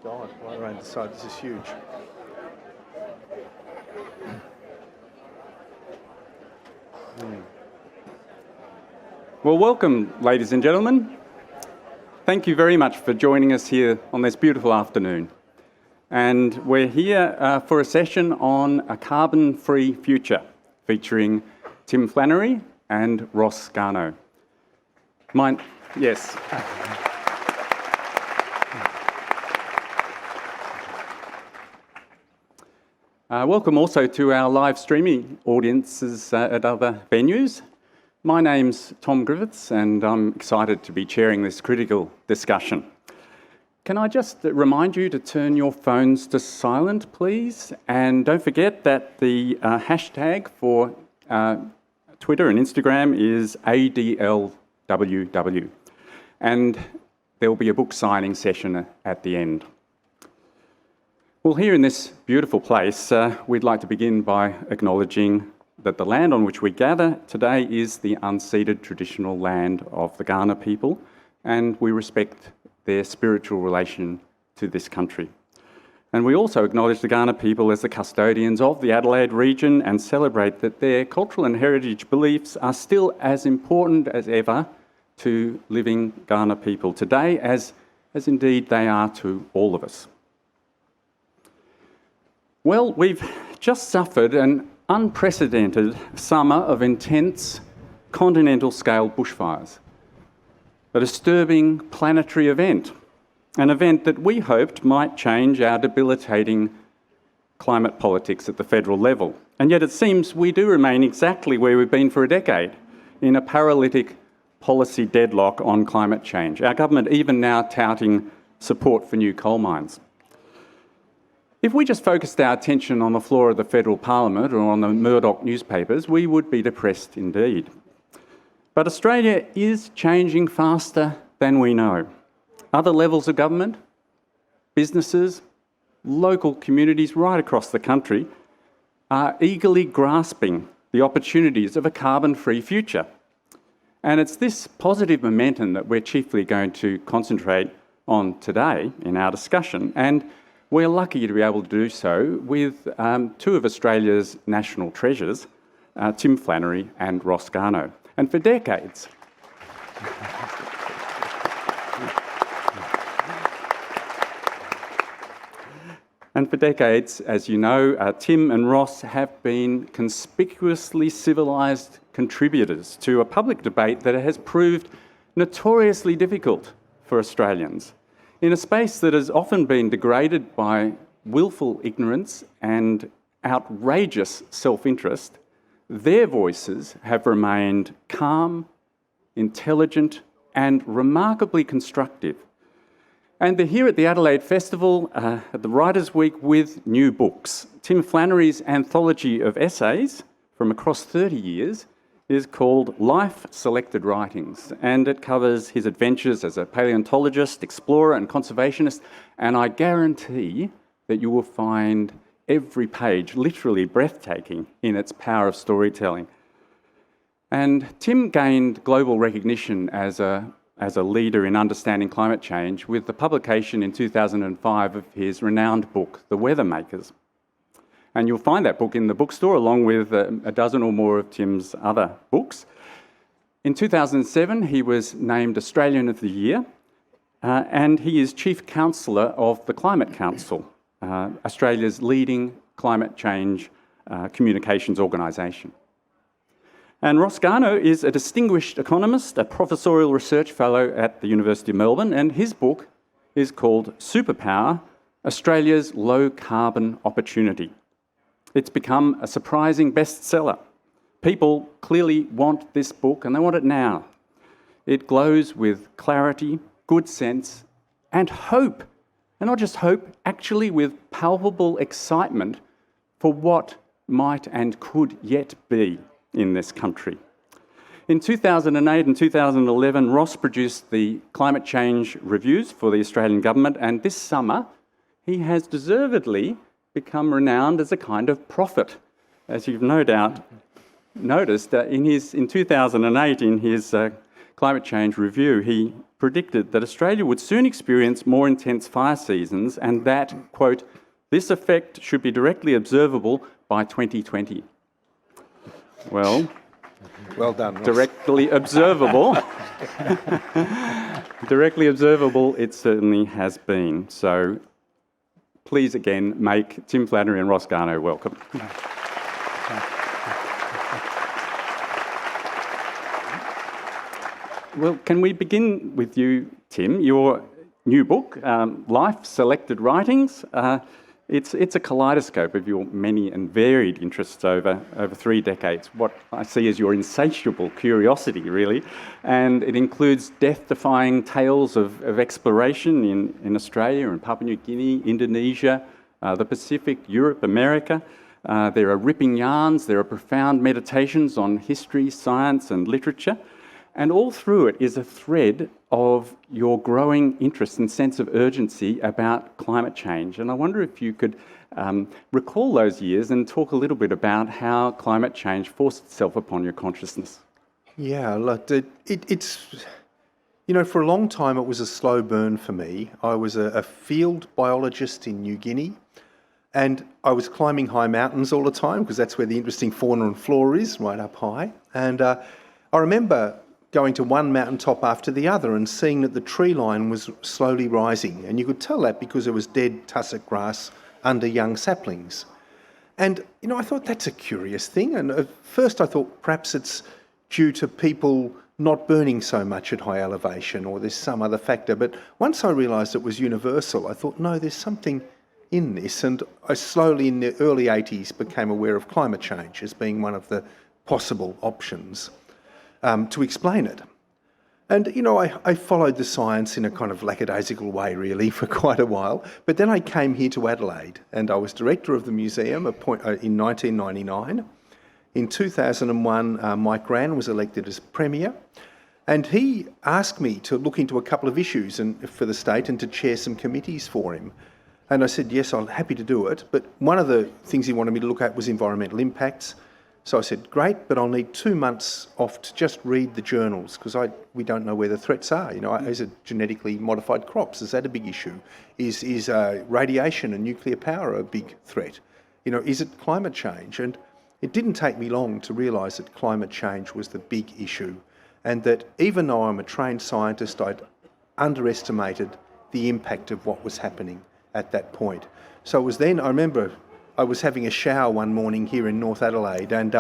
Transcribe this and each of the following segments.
God, right around the side. This is huge. Well, welcome, ladies and gentlemen. Thank you very much for joining us here on this beautiful afternoon. And we're here for a session on a carbon-free future, featuring Tim Flannery and Ross Garnaut. Yes. Welcome also to our live streaming audiences at other venues. My name's Tom Griffiths, and I'm excited to be chairing this critical discussion. Can I just remind you to turn your phones to silent, please? And don't forget that the hashtag for Twitter and Instagram is ADLWW. And there will be a book signing session at the end. Well, here in this beautiful place, we'd like to begin by acknowledging that the land on which we gather today is the unceded traditional land of the Garnaut people, and we respect their spiritual relation to this country. And we also acknowledge the Garnaut people as the custodians of the Adelaide region and celebrate that their cultural and heritage beliefs are still as important as ever to living Garnaut people today, as indeed they are to all of us. Well, we've just suffered an unprecedented summer of intense continental-scale bushfires, a disturbing planetary event, an event that we hoped might change our debilitating climate politics at the federal level. And yet it seems we do remain exactly where we've been for a decade, in a paralytic policy deadlock on climate change, our government even now touting support for new coal mines. If we just focused our attention on the floor of the federal parliament or on the Murdoch newspapers, we would be depressed indeed. But Australia is changing faster than we know. Other levels of government, businesses, local communities right across the country are eagerly grasping the opportunities of a carbon-free future. And it's this positive momentum that we're chiefly going to concentrate on today in our discussion. And we're lucky to be able to do so with two of Australia's national treasures, Tim Flannery and Ross Garnaut. And for decades, as you know, Tim and Ross have been conspicuously civilised contributors to a public debate that has proved notoriously difficult for Australians. In a space that has often been degraded by willful ignorance and outrageous self-interest, their voices have remained calm, intelligent, and remarkably constructive. And they're here at the Adelaide Festival, at the Writers' Week, with new books. Tim Flannery's anthology of essays from across 30 years is called Life Selected Writings, and it covers his adventures as a paleontologist, explorer and conservationist, and I guarantee that you will find every page literally breathtaking in its power of storytelling. And Tim gained global recognition as a leader in understanding climate change with the publication in 2005 of his renowned book, The Weather Makers. And you'll find that book in the bookstore along with a dozen or more of Tim's other books. In 2007, he was named Australian of the Year, and he is Chief Counsellor of the Climate Council, Australia's leading climate change communications organisation. And Ross Garnaut is a distinguished economist, a professorial research fellow at the University of Melbourne, and his book is called Superpower, Australia's Low Carbon Opportunity. It's become a surprising bestseller. People clearly want this book, and they want it now. It glows with clarity, good sense, and hope. And not just hope, actually with palpable excitement for what might and could yet be in this country. In 2008 and 2011, Ross produced the climate change reviews for the Australian government, and this summer he has deservedly become renowned as a kind of prophet. As you've no doubt noticed, in 2008, in his climate change review, he predicted that Australia would soon experience more intense fire seasons and that, quote, this effect should be directly observable by 2020. Well, Well done, Ross. directly observable. Directly observable it certainly has been. So please again make Tim Flannery and Ross Garnaut welcome. Well, can we begin with you, Tim? Your new book, Life Selected Writings. It's a kaleidoscope of your many and varied interests over 3 decades, what I see as your insatiable curiosity, really. And it includes death-defying tales of exploration in Australia and Papua New Guinea, Indonesia, the Pacific, Europe, America. There are ripping yarns, there are profound meditations on history, science and literature. And all through it is a thread of your growing interest and sense of urgency about climate change. And I wonder if you could recall those years and talk a little bit about how climate change forced itself upon your consciousness. Yeah, look, it's, you know, for a long time it was a slow burn for me. I was a field biologist in New Guinea, and I was climbing high mountains all the time because that's where the interesting fauna and flora is, right up high. And I remember going to one mountaintop after the other and seeing that the tree line was slowly rising. And you could tell that because there was dead tussock grass under young saplings. And, you know, I thought that's a curious thing. And at first I thought perhaps it's due to people not burning so much at high elevation, or there's some other factor. But once I realised it was universal, I thought, no, there's something in this. And I slowly, in the early 80s, became aware of climate change as being one of the possible options to explain it. And, you know, I followed the science in a kind of lackadaisical way, really, for quite a while. But then I came here to Adelaide, and I was director of the museum in 1999. In 2001, Mike Rann was elected as Premier, and he asked me to look into a couple of issues for the state and to chair some committees for him. And I said, yes, I'm happy to do it. But one of the things he wanted me to look at was environmental impacts. So I said, great, but I'll need 2 months off to just read the journals because we don't know where the threats are. You know, is it genetically modified crops? Is that a big issue? Is radiation and nuclear power a big threat? You know, is it climate change? And it didn't take me long to realise that climate change was the big issue, and that even though I'm a trained scientist, I'd underestimated the impact of what was happening at that point. So it was then, I remember I was having a shower one morning here in North Adelaide, and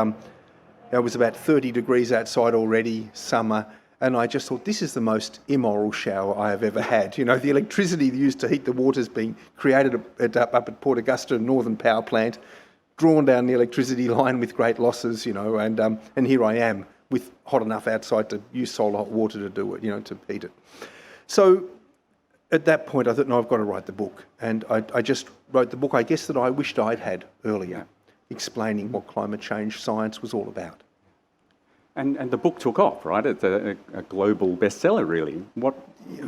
it was about 30 degrees outside already, summer, and I just thought, this is the most immoral shower I have ever had. You know, the electricity used to heat the water is being created up at Port Augusta Northern Power Plant, drawn down the electricity line with great losses, you know, and here I am with hot enough outside to use solar hot water to do it, you know, to heat it. So at that point, I thought, no, I've got to write the book. And I just wrote the book, I guess, that I wished I'd had earlier, explaining what climate change science was all about. And the book took off, right? It's a global bestseller, really. What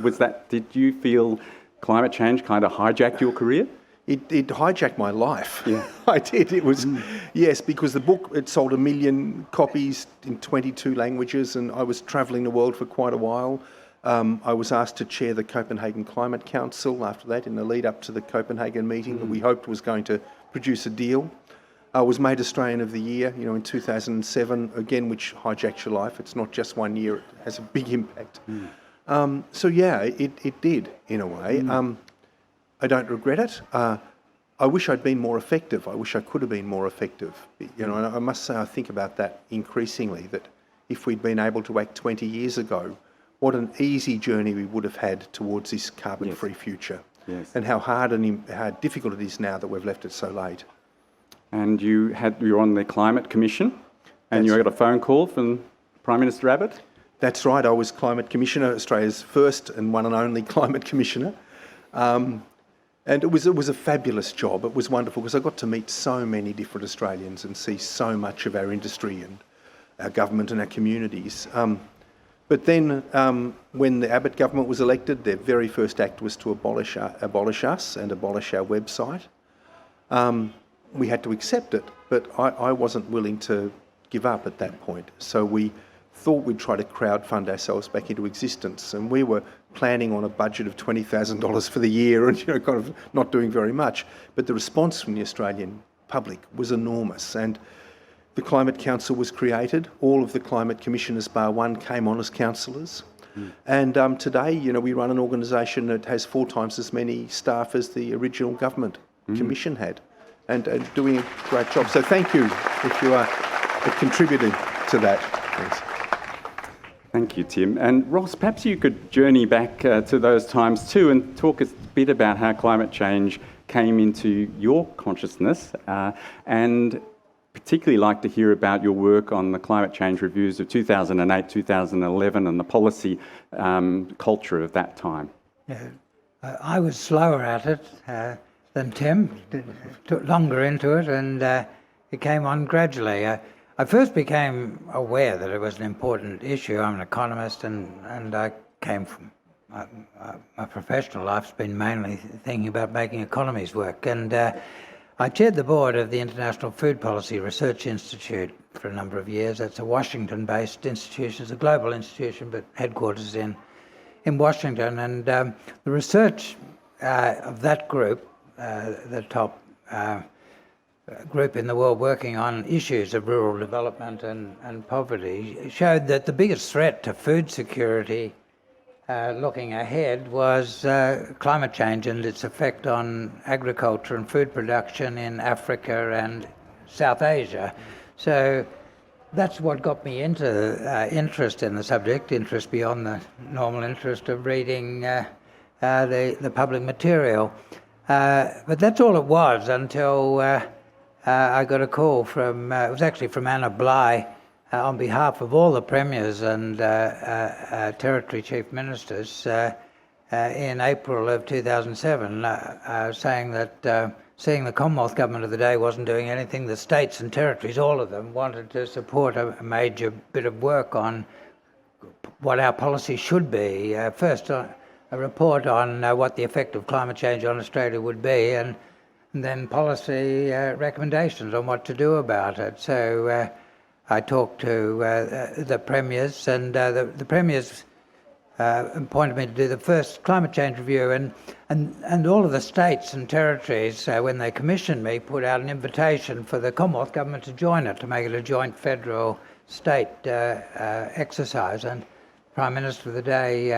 was that? Did you feel climate change kind of hijacked your career? It hijacked my life. Yeah. I did. It was, yes, because the book, it sold 1 million copies in 22 languages, and I was travelling the world for quite a while. I was asked to chair the Copenhagen Climate Council after that in the lead up to the Copenhagen meeting that we hoped was going to produce a deal. I was made Australian of the Year, you know, in 2007, again, which hijacks your life. It's not just 1 year, it has a big impact. So yeah, it did, in a way. I don't regret it. I wish I'd been more effective. I wish I could have been more effective. You know, and I must say I think about that increasingly, that if we'd been able to act 20 years ago, what an easy journey we would have had towards this carbon-free future. Yes. And how hard and how difficult it is now that we've left it so late. And you were on the Climate Commission, and you got a phone call from Prime Minister Abbott? That's right. I was Climate Commissioner, Australia's first and one and only Climate Commissioner. And it was a fabulous job. It was wonderful because I got to meet so many different Australians and see so much of our industry and our government and our communities. But then when the Abbott government was elected, their very first act was to abolish us and abolish our website. We had to accept it, but I wasn't willing to give up at that point. So we thought we'd try to crowdfund ourselves back into existence, and we were planning on a budget of $20,000 for the year and kind of not doing very much. But the response from the Australian public was enormous, and the Climate Council was created. All of the climate commissioners, bar one, came on as councillors. And today, we run an organisation that has 4 times as many staff as the original government commission had, and doing a great job. So thank you if you are a contributor to that. Thanks. Thank you, Tim. And Ross, perhaps you could journey back to those times too and talk a bit about how climate change came into your consciousness, and particularly like to hear about your work on the climate change reviews of 2008, 2011 and the policy culture of that time. Yeah, I was slower at it than Tim, took longer into it, and it came on gradually. I first became aware that it was an important issue. I'm an economist, and I came from my professional life's been mainly thinking about making economies work, and I chaired the board of the International Food Policy Research Institute for a number of years. That's a Washington-based institution. It's a global institution, but headquarters in Washington. And the research of that group, the top group in the world working on issues of rural development and poverty, showed that the biggest threat to food security looking ahead was climate change and its effect on agriculture and food production in Africa and South Asia. So that's what got me into interest in the subject, interest beyond the normal interest of reading the public material. But that's all it was until I got a call from, it was actually from Anna Bligh, on behalf of all the premiers and territory chief ministers in April of 2007, saying that seeing the Commonwealth government of the day wasn't doing anything, the states and territories, all of them, wanted to support a major bit of work on what our policy should be. First, a report on what the effect of climate change on Australia would be, and then policy recommendations on what to do about it. So I talked to the premiers, and the premiers appointed me to do the first climate change review, and all of the states and territories, when they commissioned me, put out an invitation for the Commonwealth government to join it, to make it a joint federal-state exercise. And Prime Minister of the day,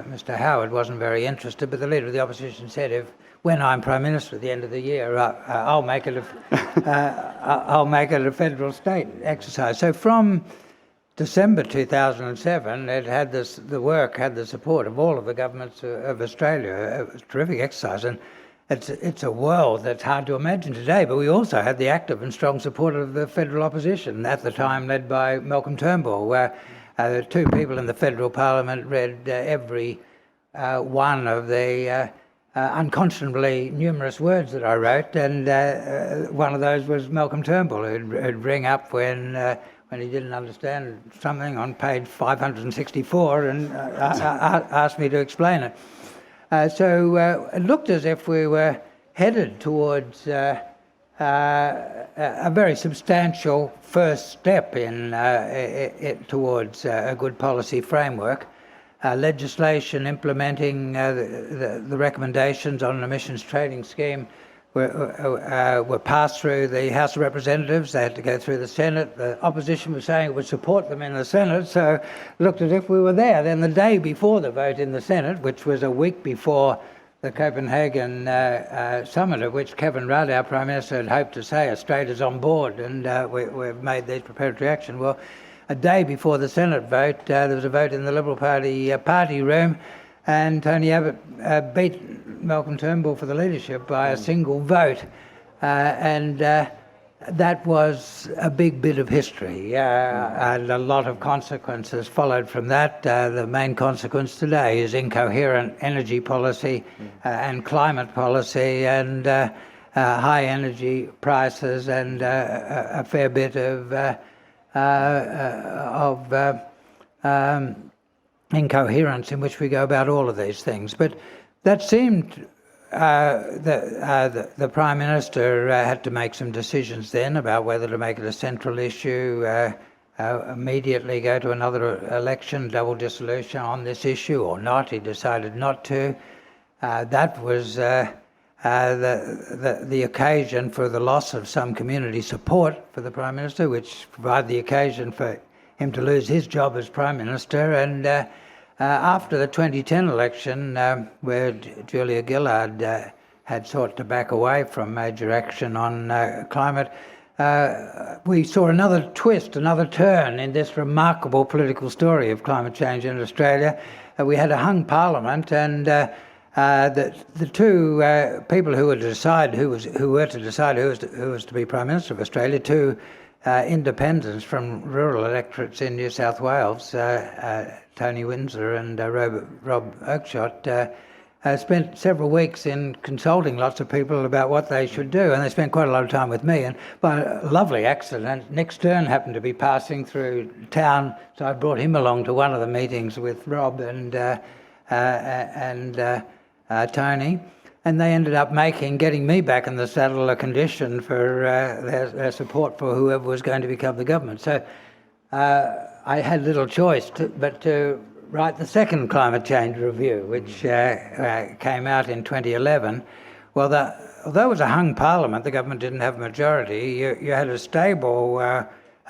Mr. Howard, wasn't very interested, but the Leader of the Opposition said, when I'm Prime Minister at the end of the year, I'll make it a federal-state exercise. So from December 2007, the work had the support of all of the governments of Australia. It was a terrific exercise, and it's a world that's hard to imagine today. But we also had the active and strong support of the federal opposition at the time, led by Malcolm Turnbull, where the 2 people in the federal parliament read every one of the unconscionably numerous words that I wrote, and one of those was Malcolm Turnbull, who'd ring up when he didn't understand something on page 564 and asked me to explain it. So it looked as if we were headed towards a very substantial first step towards a good policy framework. Legislation implementing the recommendations on an emissions trading scheme were passed through the House of Representatives. They had to go through the Senate. The opposition was saying it would support them in the Senate, so it looked as if we were there. Then the day before the vote in the Senate, which was a week before the Copenhagen summit, at which Kevin Rudd, our Prime Minister, had hoped to say Australia's on board and we've made these preparatory action. Well, a day before the Senate vote, there was a vote in the Liberal Party party room, and Tony Abbott beat Malcolm Turnbull for the leadership by a single vote. And that was a big bit of history, and a lot of consequences followed from that. The main consequence today is incoherent energy policy and climate policy, and high energy prices, and a fair bit of incoherence in which we go about all of these things. But that seemed the Prime Minister had to make some decisions then about whether to make it a central issue immediately go to another election, double dissolution on this issue or not. He decided not to. That was the occasion for the loss of some community support for the Prime Minister, which provided the occasion for him to lose his job as Prime Minister. And after the 2010 election, where Julia Gillard had sought to back away from major action on climate, we saw another twist, another turn in this remarkable political story of climate change in Australia. We had a hung parliament, and the two people who were to decide who was to be Prime Minister of Australia, two independents from rural electorates in New South Wales, Tony Windsor and Rob Oakeshott, spent several weeks in consulting lots of people about what they should do, and they spent quite a lot of time with me. And by a lovely accident, Nick Stern happened to be passing through town, so I brought him along to one of the meetings with Rob and Tony, and they ended up getting me back in the saddle a condition for their support for whoever was going to become the government. So I had little choice but to write the second climate change review, which came out in 2011. Well, although it was a hung parliament, the government didn't have a majority. You had a stable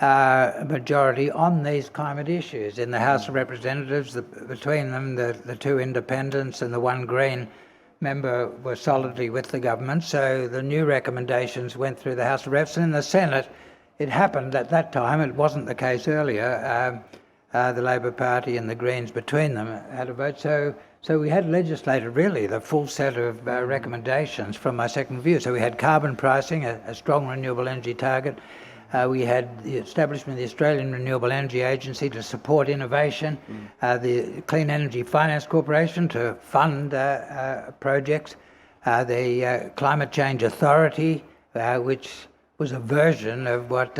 majority on these climate issues. In the House of Representatives, between them, the two independents and the one Green member were solidly with the government. So the new recommendations went through the House of Reps. And in the Senate, it happened at that time, it wasn't the case earlier, the Labor Party and the Greens between them had a vote. So we had legislated really the full set of recommendations from my second review. So we had carbon pricing, a strong renewable energy target. We had the establishment of the Australian Renewable Energy Agency to support innovation, the Clean Energy Finance Corporation to fund projects, the Climate Change Authority, which was a version of what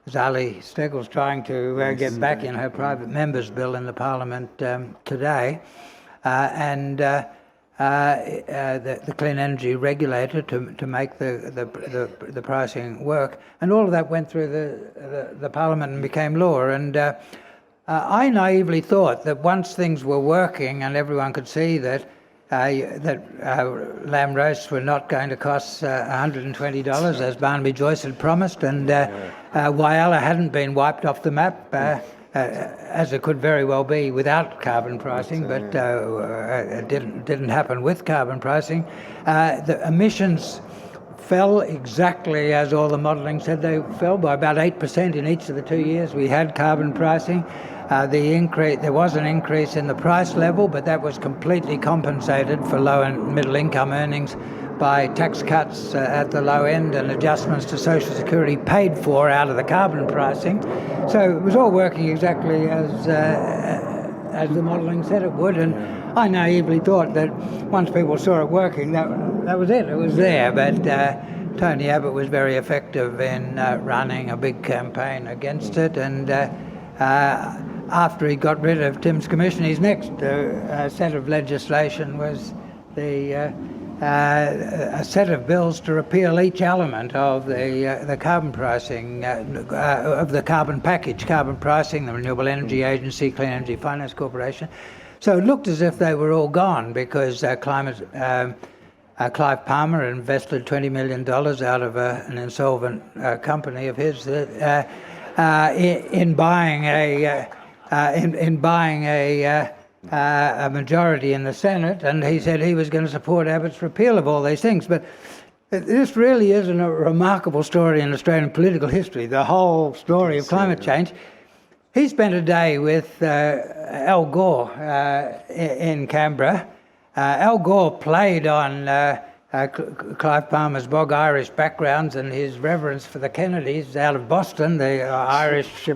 Zali Steggall's trying to get back in her private members bill in the Parliament today, and the Clean Energy Regulator to make the pricing work, and all of that went through the Parliament and became law. And I naively thought that once things were working and everyone could see that lamb roasts were not going to cost $120 as Barnaby Joyce had promised, and Whyalla hadn't been wiped off the map, as it could very well be without carbon pricing, but it didn't happen with carbon pricing. The emissions fell exactly as all the modelling said they fell, by about 8% in each of the 2 years we had carbon pricing. There was an increase in the price level, but that was completely compensated for low and middle income earnings by tax cuts at the low end and adjustments to Social Security paid for out of the carbon pricing. So it was all working exactly as the modelling said it would, and I naively thought that once people saw it working, that was it. It was there. But Tony Abbott was very effective in running a big campaign against it, and after he got rid of Tim's commission, his next set of legislation was a set of bills to repeal each element of the carbon pricing, of the carbon package, carbon pricing, the Renewable Energy Agency, Clean Energy Finance Corporation. So it looked as if they were all gone because Clive Palmer invested $20 million out of an insolvent company of his in buying a majority in the Senate, and he said he was going to support Abbott's repeal of all these things. But this really is a remarkable story in Australian political history, the whole story of climate change. He spent a day with Al Gore in Canberra. Al Gore played on Clive Palmer's bog Irish backgrounds and his reverence for the Kennedys out of Boston, the Irish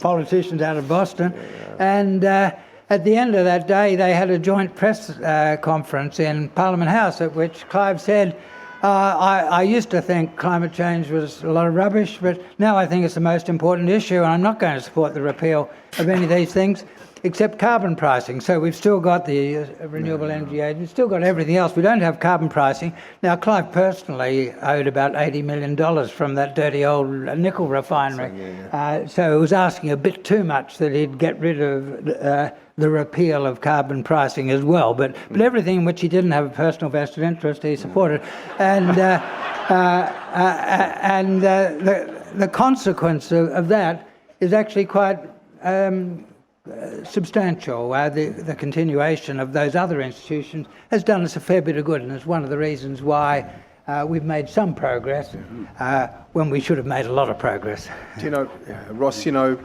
politicians out of Boston. And at the end of that day, they had a joint press conference in Parliament House at which Clive said, I used to think climate change was a lot of rubbish, but now I think it's the most important issue, and I'm not going to support the repeal of any of these things. except carbon pricing. So we've still got the Renewable Energy Agency, we've still got everything else. We don't have carbon pricing. Now, Clive personally owed about $80 million from that dirty old nickel refinery. So it was asking a bit too much that he'd get rid of the repeal of carbon pricing as well. But everything in which he didn't have a personal vested interest, he supported. And the consequence of that is actually quite substantial. The continuation of those other institutions has done us a fair bit of good, and it's one of the reasons why we've made some progress when we should have made a lot of progress. Do you know, Ross, you're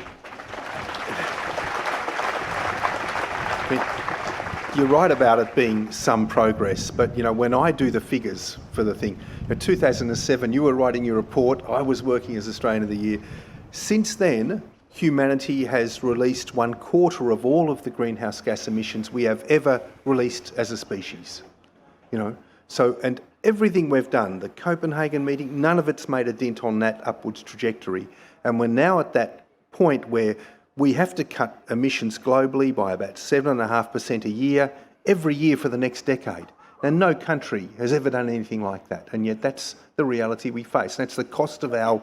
right about it being some progress, but when I do the figures for the thing, in 2007 you were writing your report, I was working as Australian of the Year. Since then, humanity has released 1/4 of all of the greenhouse gas emissions we have ever released as a species. So, and everything we've done, the Copenhagen meeting, none of it's made a dent on that upwards trajectory. And we're now at that point where we have to cut emissions globally by about 7.5% a year, every year for the next decade. Now, no country has ever done anything like that, and yet that's the reality we face. That's the cost of our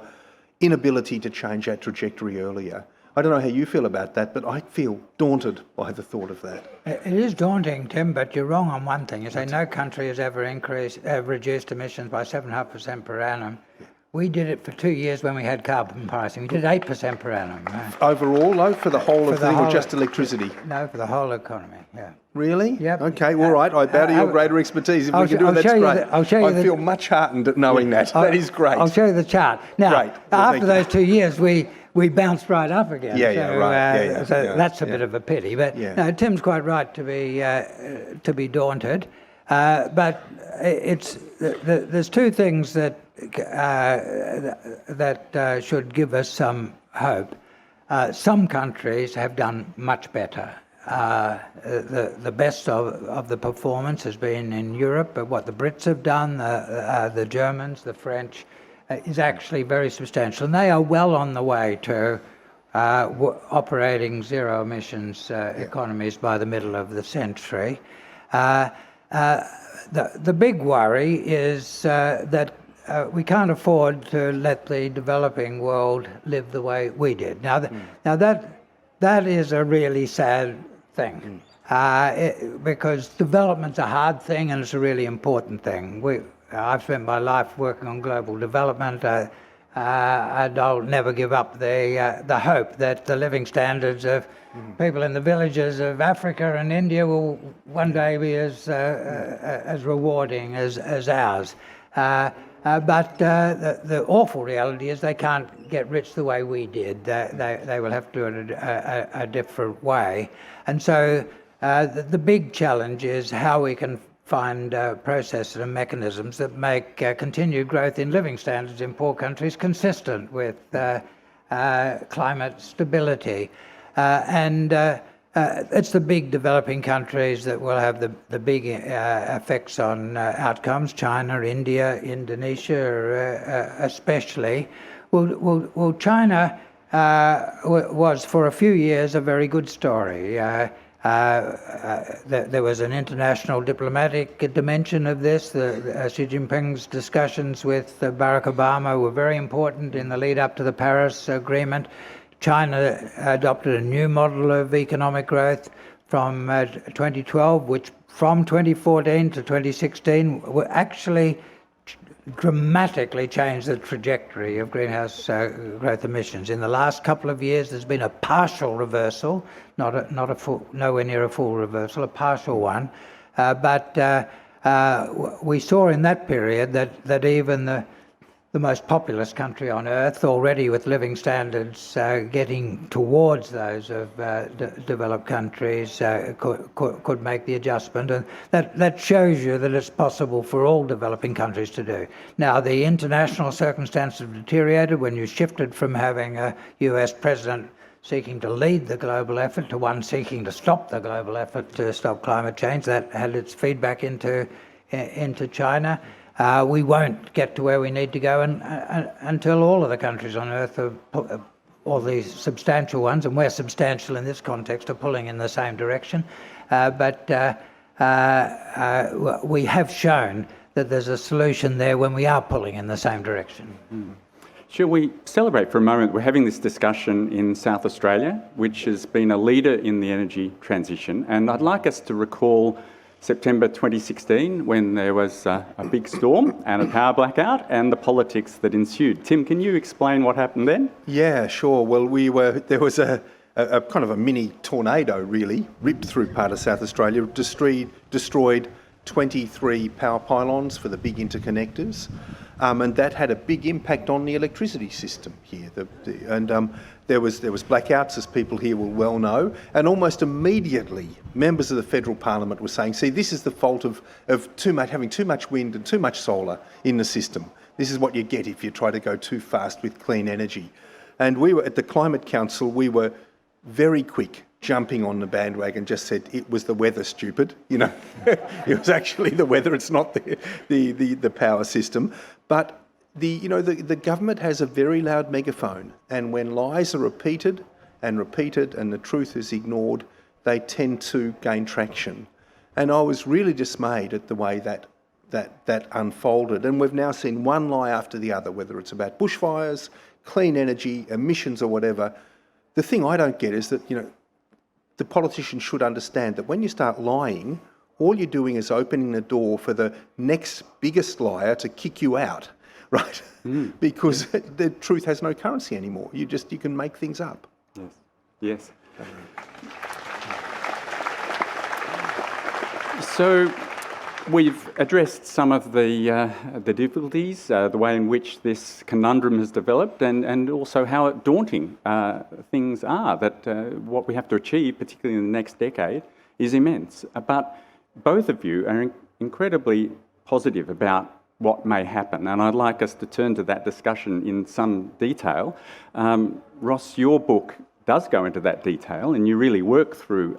inability to change that trajectory earlier. I don't know how you feel about that, but I feel daunted by the thought of that. It is daunting, Tim, but you're wrong on one thing. You say no country has ever reduced emissions by 7.5% per annum. We did it for 2 years when we had carbon pricing. We did 8% per annum. Overall, though, for the whole of the thing, or just electricity? No, for the whole economy, yeah. Really? Yep. Okay, all right. I bow to your greater expertise. If we can do it, that's great. I feel much heartened at knowing that. That is great. I'll show you the chart. Now, great. After those 2 years, we bounced right up again. Right. So that's a bit of a pity. But no, Tim's quite right to be daunted. But there's two things that should give us some hope. Some countries have done much better. The best of the performance has been in Europe, but what the Brits have done, the Germans, the French, is actually very substantial. And they are well on the way to operating zero emissions economies by the middle of the century. The big worry is that we can't afford to let the developing world live the way we did. Now that is a really sad thing, because development's a hard thing and it's a really important thing. I've spent my life working on global development, and I'll never give up the hope that the living standards of people in the villages of Africa and India will one day be as rewarding as ours. But the awful reality is they can't get rich the way we did. They will have to do it a different way. And so the big challenge is how we can find processes and mechanisms that make continued growth in living standards in poor countries consistent with climate stability. And it's the big developing countries that will have the big effects on outcomes. China, India, Indonesia especially. Well, China was for a few years a very good story. There was an international diplomatic dimension of this. Xi Jinping's discussions with Barack Obama were very important in the lead up to the Paris Agreement. China adopted a new model of economic growth from 2012, which from 2014 to 2016 actually dramatically changed the trajectory of greenhouse growth emissions. In the last couple of years, there's been a partial reversal, not a full, nowhere near a full reversal, a partial one. But we saw in that period that even the most populous country on earth, already with living standards getting towards those of developed countries, could make the adjustment. And that shows you that it's possible for all developing countries to do. Now, the international circumstances have deteriorated when you shifted from having a US president seeking to lead the global effort to one seeking to stop the global effort to stop climate change. That had its feedback into China. We won't get to where we need to go until all of the countries on Earth are all these substantial ones, and we're substantial in this context, are pulling in the same direction. But we have shown that there's a solution there when we are pulling in the same direction. Shall we celebrate for a moment? We're having this discussion in South Australia, which has been a leader in the energy transition. And I'd like us to recall September 2016, when there was a big storm and a power blackout, and the politics that ensued. Tim, can you explain what happened then? Yeah, sure. Well, there was a kind of a mini tornado, really, ripped through part of South Australia, destroyed 23 power pylons for the big interconnectors. And that had a big impact on the electricity system here. There was blackouts, as people here will well know, and almost immediately members of the federal parliament were saying, see, this is the fault of having too much wind and too much solar in the system. This is what you get if you try to go too fast with clean energy. And we were at the Climate Council, we were very quick jumping on the bandwagon, just said it was the weather, stupid. It was actually the weather, it's not the power system. But the government has a very loud megaphone, and when lies are repeated and the truth is ignored, they tend to gain traction. And I was really dismayed at the way that unfolded. And we've now seen one lie after the other, whether it's about bushfires, clean energy, emissions or whatever. The thing I don't get is that, the politicians should understand that when you start lying, all you're doing is opening the door for the next biggest liar to kick you out, right? Because the truth has no currency anymore. You can make things up. Yes. So we've addressed some of the difficulties, the way in which this conundrum has developed, and also how daunting things are, that what we have to achieve, particularly in the next decade, is immense. But both of you are incredibly positive about what may happen, and I'd like us to turn to that discussion in some detail. Ross, your book does go into that detail, and you really work through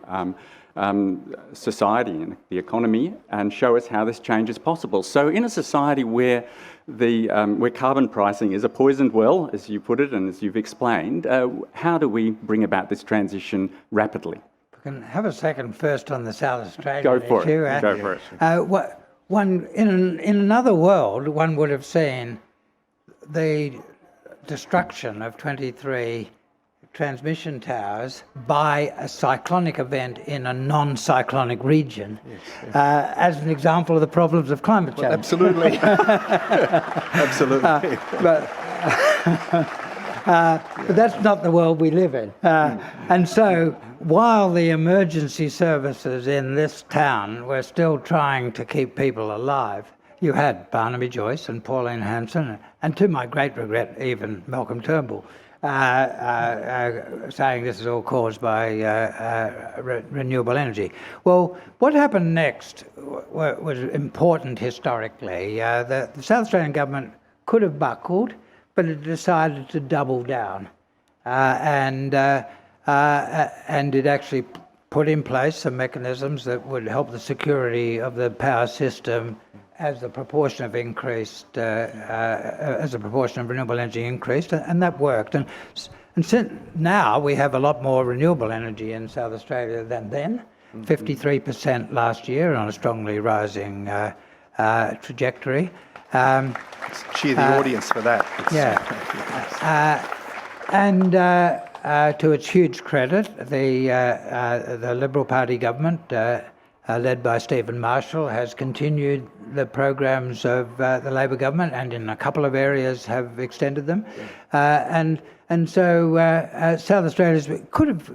society and the economy and show us how this change is possible. So in a society where where carbon pricing is a poisoned well, as you put it and as you've explained, how do we bring about this transition rapidly? We can have a second first on the South Australian Go for issue. it. Go for it. In another world, one would have seen the destruction of 23 transmission towers by a cyclonic event in a non-cyclonic region, as an example of the problems of climate change. Well, absolutely. Absolutely. But that's not the world we live in. And so while the emergency services in this town were still trying to keep people alive, you had Barnaby Joyce and Pauline Hanson, and to my great regret, even Malcolm Turnbull, saying this is all caused by renewable energy. Well, what happened next was important historically. The South Australian government could have buckled, but it decided to double down, and it actually put in place some mechanisms that would help the security of the power system as the proportion of renewable energy increased, and that worked. And since now we have a lot more renewable energy in South Australia than then, 53% last year on a strongly rising trajectory. Let's cheer the audience for that. And to its huge credit, the Liberal Party government, led by Stephen Marshall, has continued the programs of the Labor government, and in a couple of areas have extended them. And so South Australia could have,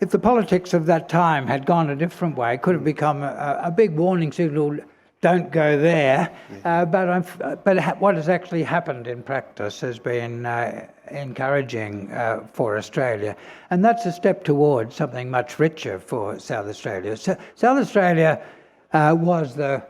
if the politics of that time had gone a different way, could have become a big warning signal. Don't go there. But what has actually happened in practice has been encouraging for Australia. And that's a step towards something much richer for South Australia. So, South Australia was the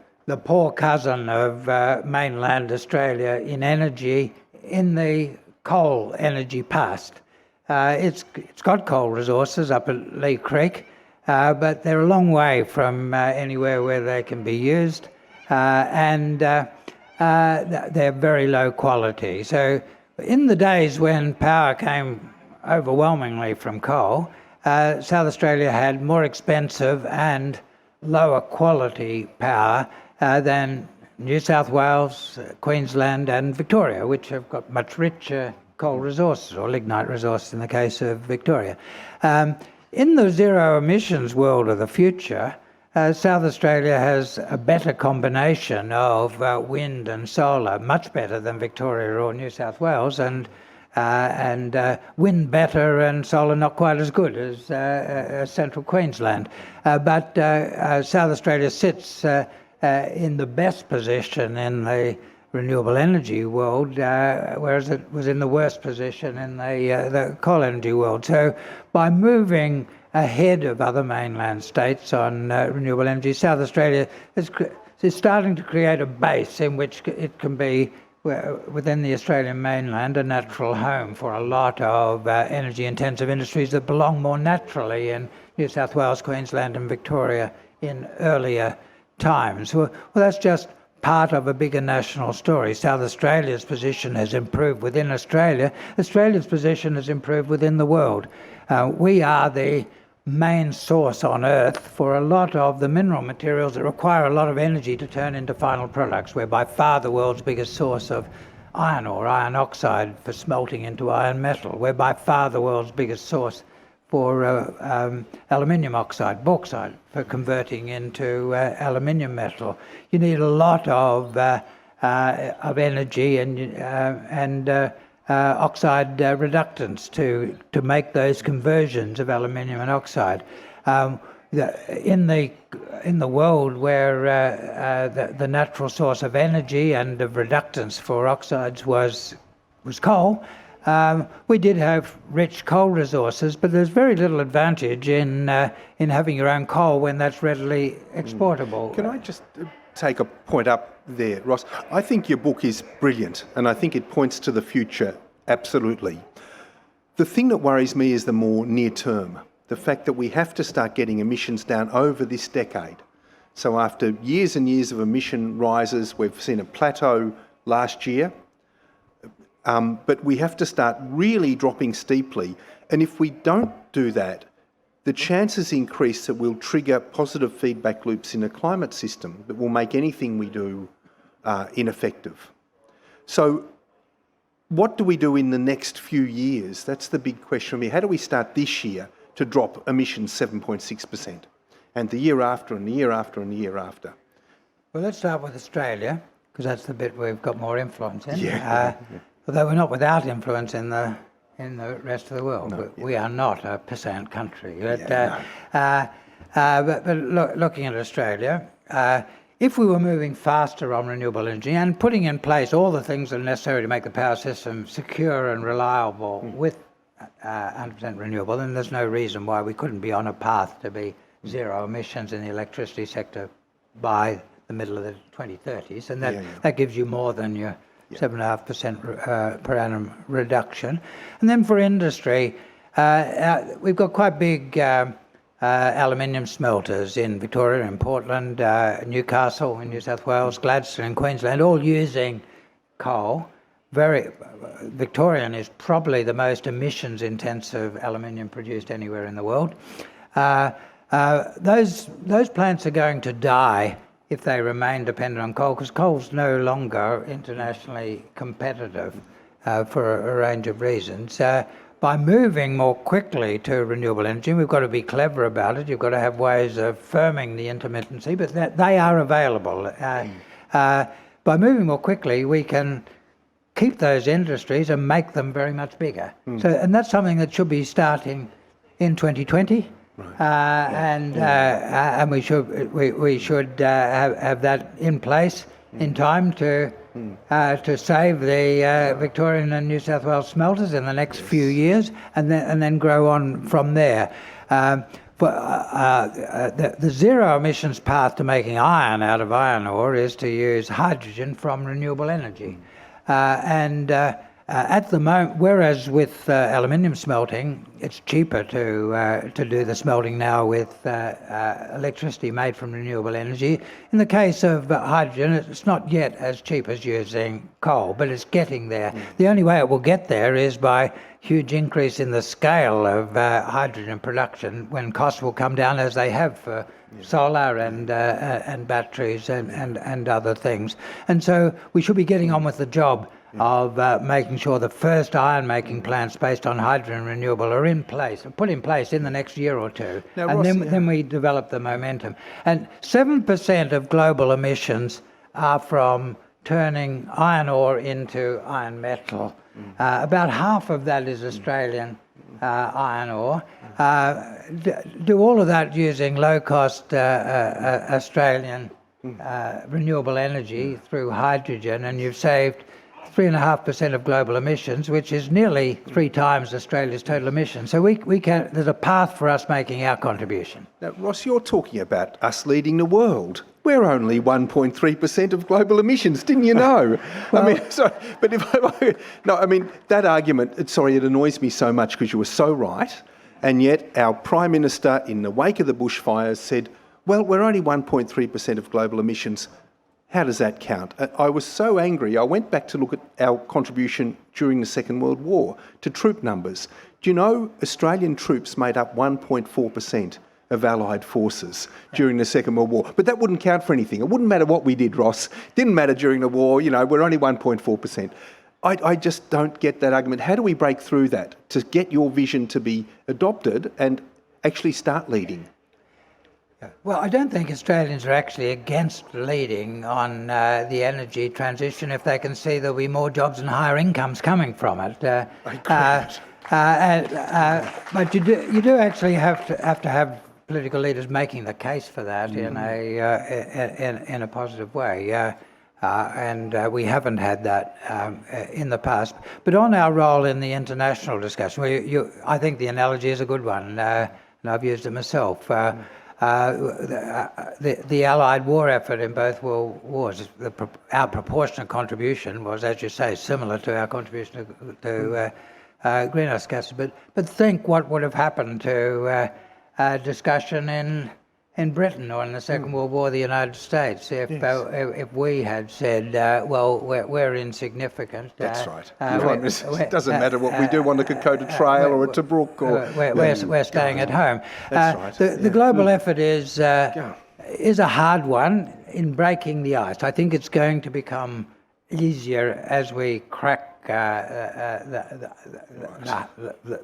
poor cousin of mainland Australia in energy in the coal energy past. It's got coal resources up at Lee Creek, but they're a long way from anywhere where they can be used. And they're very low quality. So in the days when power came overwhelmingly from coal, South Australia had more expensive and lower quality power than New South Wales, Queensland and Victoria, which have got much richer coal resources, or lignite resources in the case of Victoria. In the zero emissions world of the future, South Australia has a better combination of wind and solar, much better than Victoria or New South Wales, and wind better and solar not quite as good as central Queensland. But South Australia sits in the best position in the renewable energy world, whereas it was in the worst position in the coal energy world. So by moving ahead of other mainland states on renewable energy, South Australia is starting to create a base in which it can be, within the Australian mainland, a natural home for a lot of energy-intensive industries that belong more naturally in New South Wales, Queensland and Victoria in earlier times. Well, that's just part of a bigger national story. South Australia's position has improved within Australia. Australia's position has improved within the world. We are the main source on Earth for a lot of the mineral materials that require a lot of energy to turn into final products. We're by far the world's biggest source of iron ore, iron oxide for smelting into iron metal. We're by far the world's biggest source for aluminium oxide, bauxite, for converting into aluminium metal. You need a lot of energy and oxide reductants to make those conversions of aluminium and oxide. In the world where the natural source of energy and of reductants for oxides was coal, we did have rich coal resources, but there's very little advantage in having your own coal when that's readily exportable. Can I just take a point up there, Ross? I think your book is brilliant, and I think it points to the future, absolutely. The thing that worries me is the more near term, the fact that we have to start getting emissions down over this decade. So after years and years of emission rises, we've seen a plateau last year, but we have to start really dropping steeply. And if we don't do that, the chances increase that we'll trigger positive feedback loops in a climate system that will make anything we do ineffective. So what do we do in the next few years? That's the big question for me. How do we start this year to drop emissions 7.6%? And the year after, and the year after, and the year after? Well, let's start with Australia, because that's the bit we've got more influence in. Yeah. Although we're not without influence in the rest of the world. No, We are not a percent country. But, Looking at Australia, if we were moving faster on renewable energy and putting in place all the things that are necessary to make the power system secure and reliable with 100% renewable, then there's no reason why we couldn't be on a path to be zero emissions in the electricity sector by the middle of the 2030s. And that gives you more than your 7.5% per annum reduction. And then for industry, we've got quite big aluminium smelters in Victoria, in Portland, Newcastle in New South Wales, Gladstone in Queensland, all using coal. Victorian is probably the most emissions intensive aluminium produced anywhere in the world. Those plants are going to die if they remain dependent on coal, because coal's no longer internationally competitive for a range of reasons. By moving more quickly to renewable energy, we've got to be clever about it. You've got to have ways of firming the intermittency, but they are available. By moving more quickly, we can keep those industries and make them very much bigger. And that's something that should be starting in 2020. And we should have that in place in time to save the Victorian and New South Wales smelters in the next few years, and then grow on from there. The zero emissions path to making iron out of iron ore is to use hydrogen from renewable energy, and At the moment, whereas with aluminium smelting, it's cheaper to do the smelting now with electricity made from renewable energy. In the case of hydrogen, it's not yet as cheap as using coal, but it's getting there. The only way it will get there is by huge increase in the scale of hydrogen production, when costs will come down as they have for solar and batteries and other things. And so we should be getting on with the job of making sure the first iron-making plants based on hydrogen renewable are in place, put in place in the next year or two. Now, and Ross, then we develop the momentum. And 7% of global emissions are from turning iron ore into iron metal. About half of that is Australian iron ore. Do all of that using low-cost Australian renewable energy through hydrogen, and you've saved 3.5% of global emissions, which is nearly 3 times Australia's total emissions. So we can. There's a path for us making our contribution. Now, Ross, you're talking about us leading the world. We're only 1.3% of global emissions, didn't you know? Well, I mean, sorry, but that argument, it annoys me so much because you were so right, and yet our Prime Minister, in the wake of the bushfires, said, well, we're only 1.3% of global emissions. How does that count? I was so angry, I went back to look at our contribution during the Second World War to troop numbers. Do you know Australian troops made up 1.4% of Allied forces during the Second World War? But that wouldn't count for anything. It wouldn't matter what we did, Ross. Didn't matter during the war, we're only 1.4%. I just don't get that argument. How do we break through that to get your vision to be adopted and actually start leading? Well, I don't think Australians are actually against leading on the energy transition if they can see there'll be more jobs and higher incomes coming from it. But you do actually have to have political leaders making the case for that in a positive way. And we haven't had that in the past. But on our role in the international discussion, I think the analogy is a good one, and I've used it myself. The Allied war effort in both world wars, our proportionate contribution was, as you say, similar to our contribution to greenhouse gases. But think what would have happened to discussion in Britain or in the Second World War, the United States, if we had said, well, we're insignificant. That's right. It doesn't matter what we do on the Kokoda Trail or at Tobruk. We're staying at home. That's right. The global effort is a hard one in breaking the ice. I think it's going to become easier as we crack the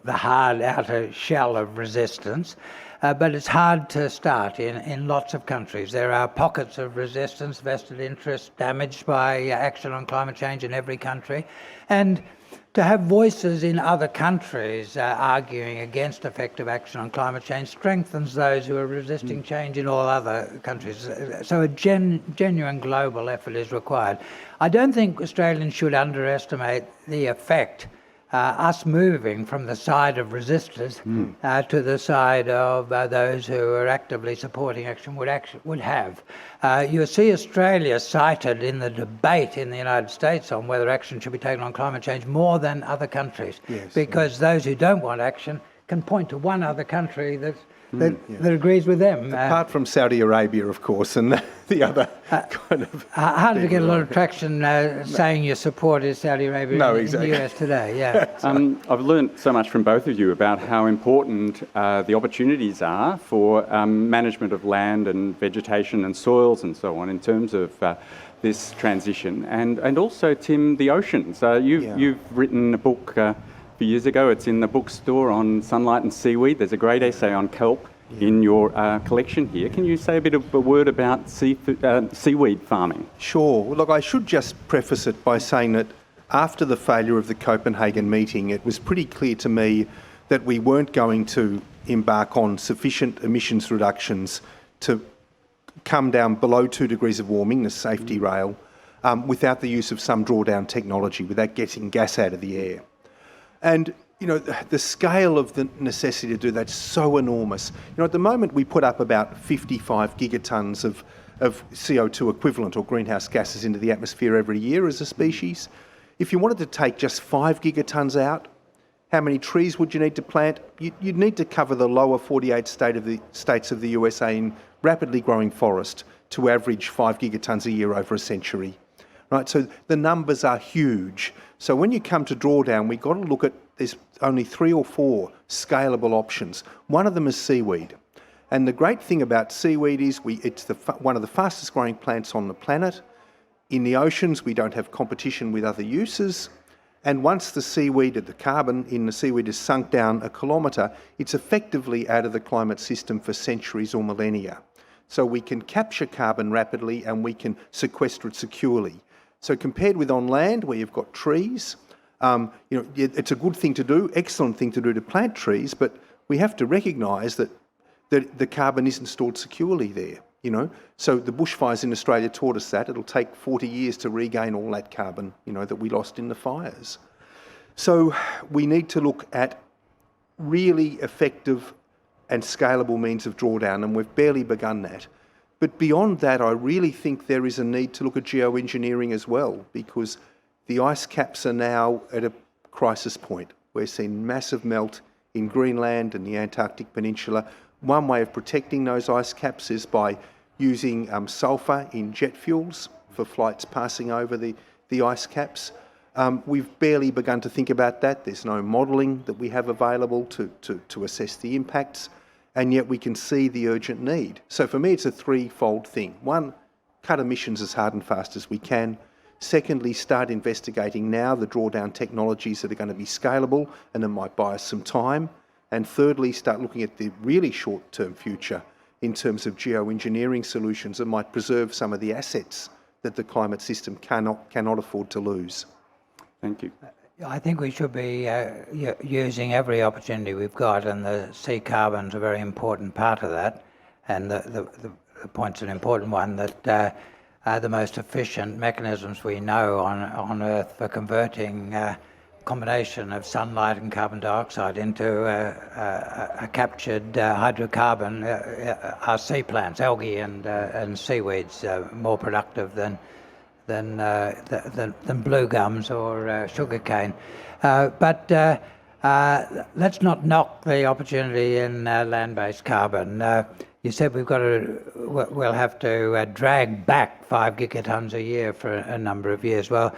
hard outer shell of resistance. But it's hard to start in lots of countries. There are pockets of resistance, vested interests damaged by action on climate change in every country. And to have voices in other countries arguing against effective action on climate change strengthens those who are resisting change in all other countries. So a genuine global effort is required. I don't think Australians should underestimate the effect us moving from the side of resistors to the side of those who are actively supporting action would have. You see Australia cited in the debate in the United States on whether action should be taken on climate change more than other countries, because those who don't want action can point to one other country that agrees with them. Apart from Saudi Arabia, of course, and the other kind of... Hard to get a lot of traction saying your support is Saudi Arabia in the US today, I've learned so much from both of you about how important the opportunities are for management of land and vegetation and soils and so on in terms of this transition. And also, Tim, the oceans. You've written a book... a few years ago. It's in the bookstore on sunlight and seaweed. There's a great essay on kelp in your collection here. Can you say a word about seaweed farming? Sure. Well, look, I should just preface it by saying that after the failure of the Copenhagen meeting, it was pretty clear to me that we weren't going to embark on sufficient emissions reductions to come down below 2 degrees of warming, the safety rail, without the use of some drawdown technology, without getting gas out of the air. And, the scale of the necessity to do that's so enormous. At the moment we put up about 55 gigatons of CO2 equivalent or greenhouse gases into the atmosphere every year as a species. if you wanted to take just 5 gigatons out, how many trees would you need to plant? You'd need to cover the lower 48 states of the USA in rapidly growing forest to average 5 gigatons a year over a century. Right, so the numbers are huge. So when you come to drawdown, we've got to look at, there's only 3 or 4 scalable options. One of them is seaweed. And the great thing about seaweed is it's one of the fastest growing plants on the planet. In the oceans, we don't have competition with other uses. And once the seaweed, the carbon in the seaweed is sunk down a kilometre, it's effectively out of the climate system for centuries or millennia. So we can capture carbon rapidly and we can sequester it securely. So compared with on land, where you've got trees, it's a good thing to do, excellent thing to do to plant trees, but we have to recognise that the carbon isn't stored securely there. So the bushfires in Australia taught us that. It'll take 40 years to regain all that carbon, that we lost in the fires. So we need to look at really effective and scalable means of drawdown, and we've barely begun that. But beyond that, I really think there is a need to look at geoengineering as well, because the ice caps are now at a crisis point. We're seeing massive melt in Greenland and the Antarctic Peninsula. One way of protecting those ice caps is by using sulphur in jet fuels for flights passing over the ice caps. We've barely begun to think about that. There's no modelling that we have available to assess the impacts, and yet we can see the urgent need. So for me, it's a threefold thing. One, cut emissions as hard and fast as we can. Secondly, start investigating now the drawdown technologies that are going to be scalable and that might buy us some time. And thirdly, start looking at the really short-term future in terms of geoengineering solutions that might preserve some of the assets that the climate system cannot afford to lose. Thank you. I think we should be using every opportunity we've got, and the sea carbon's a very important part of that. And the point's an important one, that the most efficient mechanisms we know on Earth for converting a combination of sunlight and carbon dioxide into a captured hydrocarbon are sea plants, algae and seaweeds, more productive than blue gums or sugarcane. But let's not knock the opportunity in land-based carbon. You said we'll have to drag back 5 gigatons a year for a number of years. Well,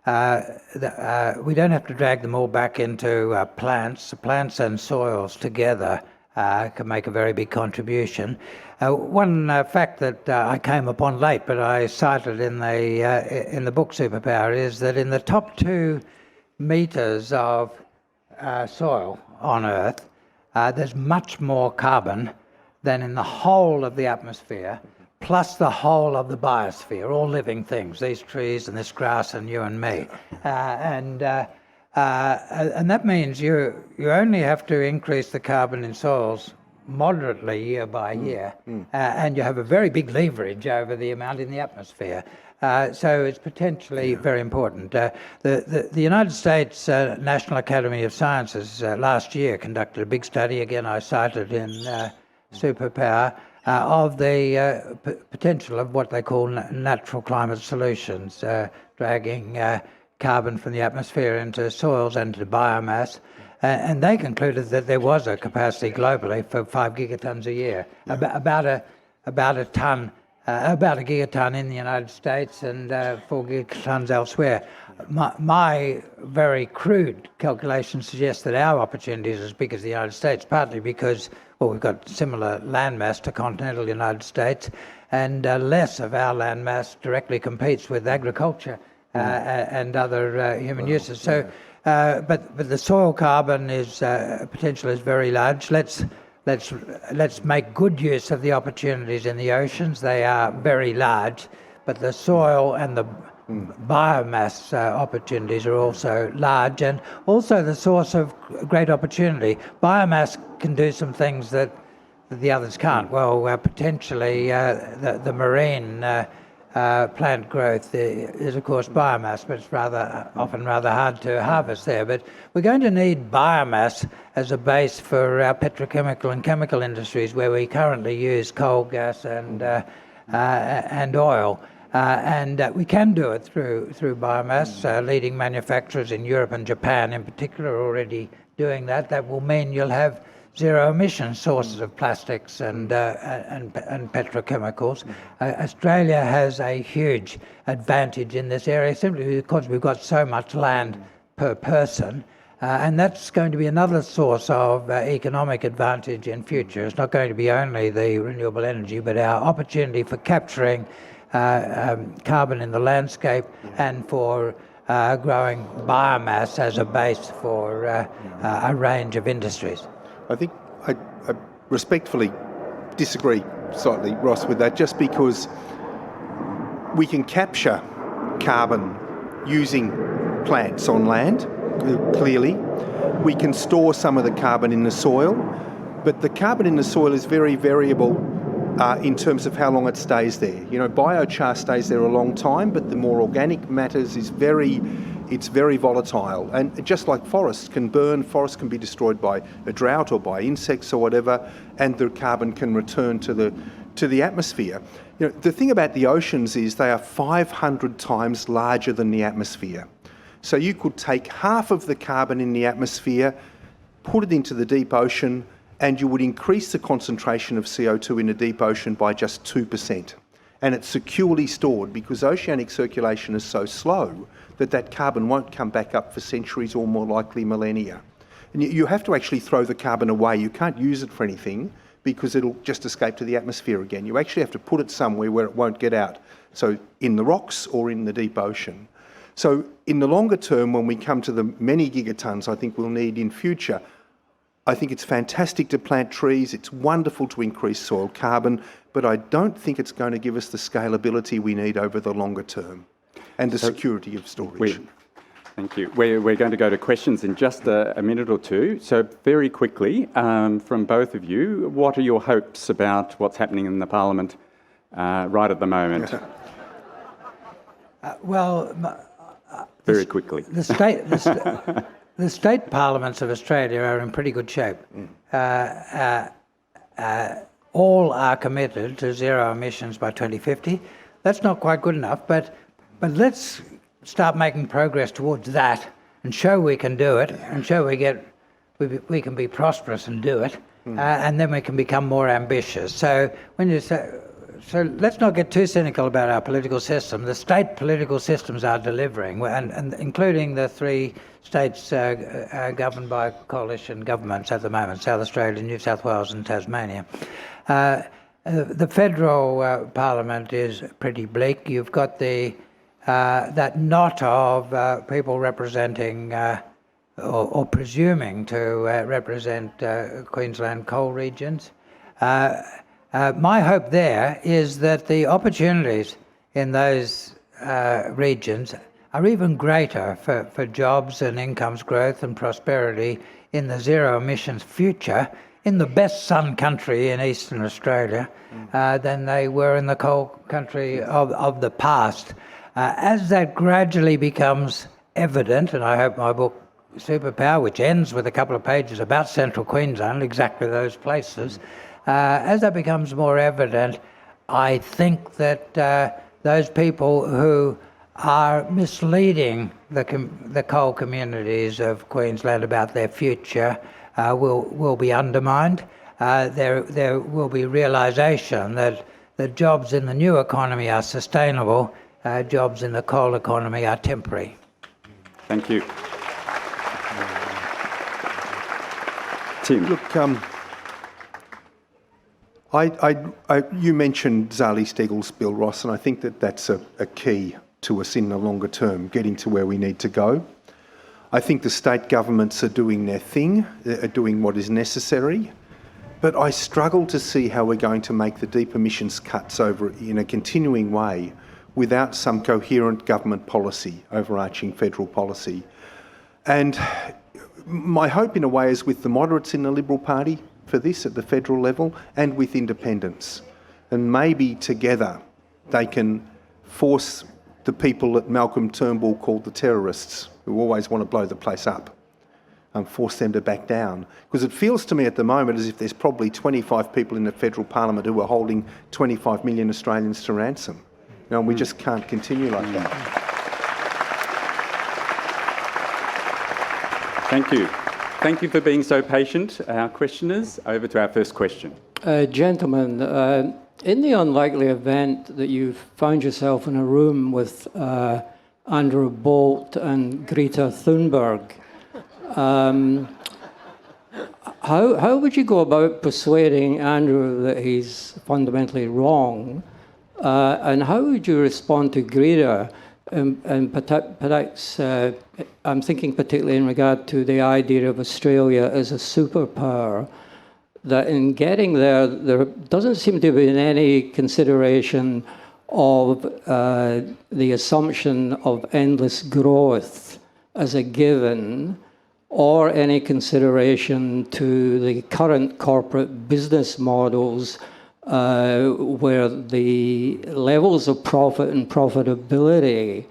we don't have to drag them all back into plants. Plants and soils together can make a very big contribution. One fact that I came upon late, but I cited in the book Superpower, is that in the top 2 metres of soil on Earth, there's much more carbon than in the whole of the atmosphere, plus the whole of the biosphere, all living things, these trees and this grass and you and me. And that means you only have to increase the carbon in soils moderately year by year, and you have a very big leverage over the amount in the atmosphere. So it's potentially very important. The United States National Academy of Sciences last year conducted a big study, again I cited in Superpower, of the potential of what they call natural climate solutions, dragging carbon from the atmosphere into soils and to biomass. And they concluded that there was a capacity globally for 5 gigatons a year, about a gigaton in the United States and 4 gigatons elsewhere. My very crude calculations suggest that our opportunity is as big as the United States, partly because, well, we've got similar landmass to continental United States, and less of our landmass directly competes with agriculture and other human uses. So, but the soil carbon potential is very large. Let's make good use of the opportunities in the oceans. They are very large, but the soil and the biomass opportunities are also large, and also the source of great opportunity. Biomass can do some things that the others can't. Well, potentially the marine plant growth is of course biomass, but it's often rather hard to harvest there. But we're going to need biomass as a base for our petrochemical and chemical industries, where we currently use coal, gas and oil. And we can do it through biomass. Leading manufacturers in Europe and Japan in particular are already doing that. That will mean you'll have zero emission sources of plastics and petrochemicals. Australia has a huge advantage in this area simply because we've got so much land per person. And that's going to be another source of economic advantage in future. It's not going to be only the renewable energy, but our opportunity for capturing carbon in the landscape and for growing biomass as a base for a range of industries. I think I respectfully disagree slightly, Ross, with that, just because we can capture carbon using plants on land, clearly. We can store some of the carbon in the soil, but the carbon in the soil is very variable in terms of how long it stays there. Biochar stays there a long time, but the more organic matters is very volatile. And just like forests can burn, forests can be destroyed by a drought or by insects or whatever, and the carbon can return to the atmosphere. The thing about the oceans is they are 500 times larger than the atmosphere. So you could take half of the carbon in the atmosphere, put it into the deep ocean, and you would increase the concentration of CO2 in the deep ocean by just 2%. And it's securely stored because oceanic circulation is so slow that carbon won't come back up for centuries or more likely millennia. And you have to actually throw the carbon away. You can't use it for anything because it'll just escape to the atmosphere again. You actually have to put it somewhere where it won't get out. So in the rocks or in the deep ocean. So in the longer term, when we come to the many gigatons I think we'll need in future, I think it's fantastic to plant trees. It's wonderful to increase soil carbon, but I don't think it's going to give us the scalability we need over the longer term and the security of storage. Thank you. We're going to go to questions in just a minute or two. So very quickly, from both of you, what are your hopes about what's happening in the Parliament right at the moment? Very quickly. The state parliaments of Australia are in pretty good shape. All are committed to zero emissions by 2050. That's not quite good enough, but let's start making progress towards that and show we can do it and show we can be prosperous and do it, and then we can become more ambitious. So let's not get too cynical about our political system. The state political systems are delivering, and including the three states governed by coalition governments at the moment, South Australia, New South Wales and Tasmania. The federal parliament is pretty bleak. You've got that knot of people representing or presuming to represent Queensland coal regions. My hope there is that the opportunities in those regions are even greater for jobs and incomes growth and prosperity in the zero emissions future in the best sun country in Eastern Australia than they were in the coal country of the past. As that gradually becomes evident, and I hope my book Superpower, which ends with a couple of pages about central Queensland, exactly those places, as that becomes more evident, I think that those people who are misleading the coal communities of Queensland about their future will be undermined. There will be realisation that the jobs in the new economy are sustainable, jobs in the coal economy are temporary. Thank you. Tim. Look, you mentioned Zali Steggall's bill, Ross, and I think that's a key to us in the longer term, getting to where we need to go. I think the state governments are doing their thing, are doing what is necessary, but I struggle to see how we're going to make the deep emissions cuts over in a continuing way without some coherent government policy, overarching federal policy. And my hope in a way is with the moderates in the Liberal Party for this at the federal level and with independents. And maybe together they can force the people that Malcolm Turnbull called the terrorists, who always want to blow the place up, and force them to back down. Because it feels to me at the moment as if there's probably 25 people in the federal parliament who are holding 25 million Australians to ransom. And we just can't continue like that. Thank you. Thank you for being so patient, our questioners. Over to our first question. Gentlemen, in the unlikely event that you found yourself in a room with Andrew Bolt and Greta Thunberg, how would you go about persuading Andrew that he's fundamentally wrong? And how would you respond to Greta? And perhaps I'm thinking particularly in regard to the idea of Australia as a superpower, that in getting there, there doesn't seem to be any consideration of the assumption of endless growth as a given, or any consideration to the current corporate business models where the levels of profit and profitability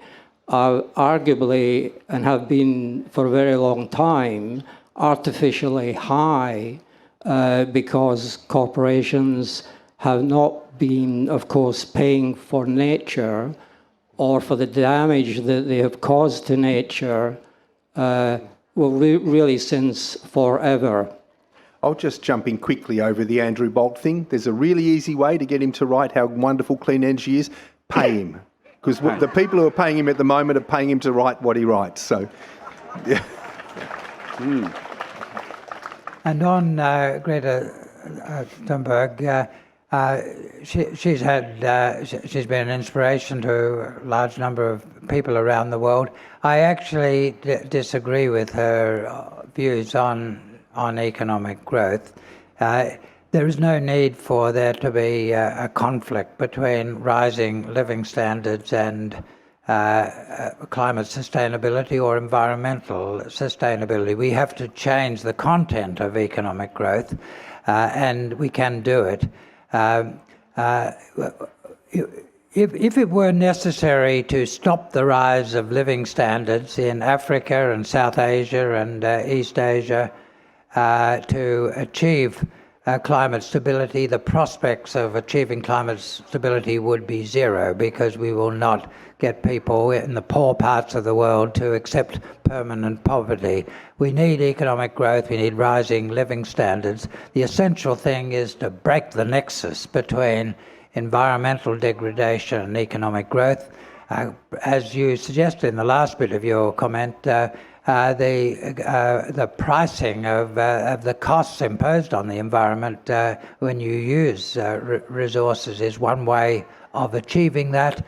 are arguably, and have been for a very long time, artificially high because corporations have not been, of course, paying for nature or for the damage that they have caused to nature really since forever. I'll just jump in quickly over the Andrew Bolt thing. There's a really easy way to get him to write how wonderful clean energy is. Pay him. Because the people who are paying him at the moment are paying him to write what he writes. So, yeah. And on Greta Thunberg, she's been an inspiration to a large number of people around the world. I actually disagree with her views on economic growth. There is no need for there to be a conflict between rising living standards and climate sustainability or environmental sustainability. We have to change the content of economic growth, and we can do it. If it were necessary to stop the rise of living standards in Africa and South Asia and East Asia to achieve climate stability, the prospects of achieving climate stability would be zero, because we will not get people in the poor parts of the world to accept permanent poverty. We need economic growth, we need rising living standards. The essential thing is to break the nexus between environmental degradation and economic growth. As you suggested in the last bit of your comment, the pricing of the costs imposed on the environment when you use resources is one way of achieving that.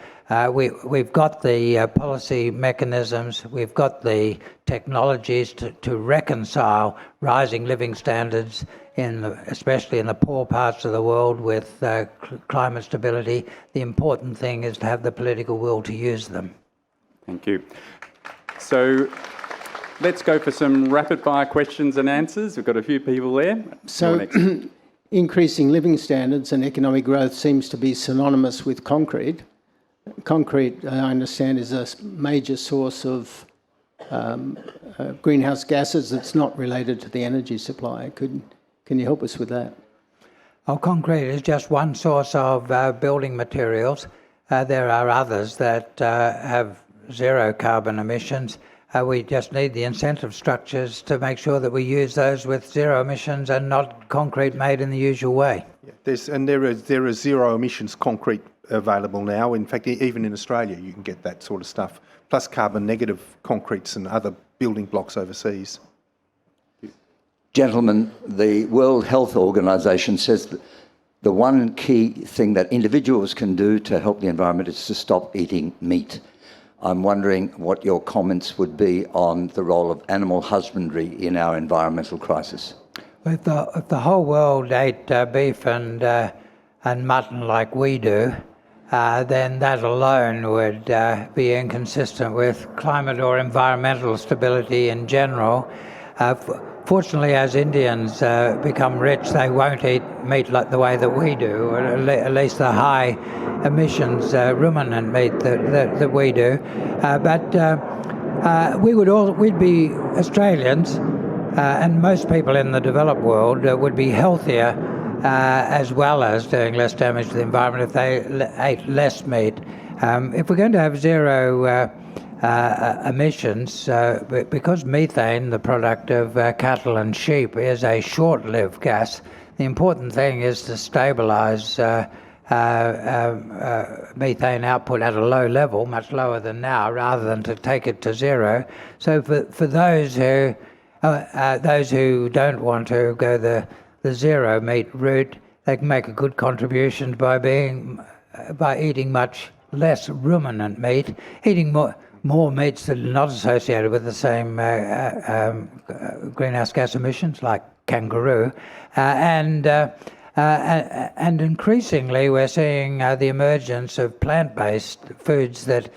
We've got the policy mechanisms, we've got the technologies to reconcile rising living standards, especially in the poor parts of the world, with climate stability. The important thing is to have the political will to use them. Thank you. So let's go for some rapid-fire questions and answers. We've got a few people there. So increasing living standards and economic growth seems to be synonymous with concrete. Concrete, I understand, is a major source of greenhouse gases that's not related to the energy supply. Can you help us with that? Oh, concrete is just one source of building materials. There are others that have zero carbon emissions. We just need the incentive structures to make sure that we use those with zero emissions and not concrete made in the usual way. Yeah, there are zero emissions concrete available now. In fact, even in Australia, you can get that sort of stuff. Plus carbon negative concretes and other building blocks overseas. Gentlemen, the World Health Organization says that the one key thing that individuals can do to help the environment is to stop eating meat. I'm wondering what your comments would be on the role of animal husbandry in our environmental crisis. If the whole world ate beef and mutton like we do, then that alone would be inconsistent with climate or environmental stability in general. Fortunately, as Indians become rich, they won't eat meat like the way that we do, or at least the high emissions ruminant meat that we do. But we'd be Australians, and most people in the developed world would be healthier as well as doing less damage to the environment if they ate less meat. If we're going to have zero emissions, because methane, the product of cattle and sheep, is a short-lived gas, the important thing is to stabilise methane output at a low level, much lower than now, rather than to take it to zero. So for those who don't want to go the zero meat route, they can make a good contribution by eating much less ruminant meat, eating more meats that are not associated with the same greenhouse gas emissions, like kangaroo, and increasingly we're seeing the emergence of plant-based foods that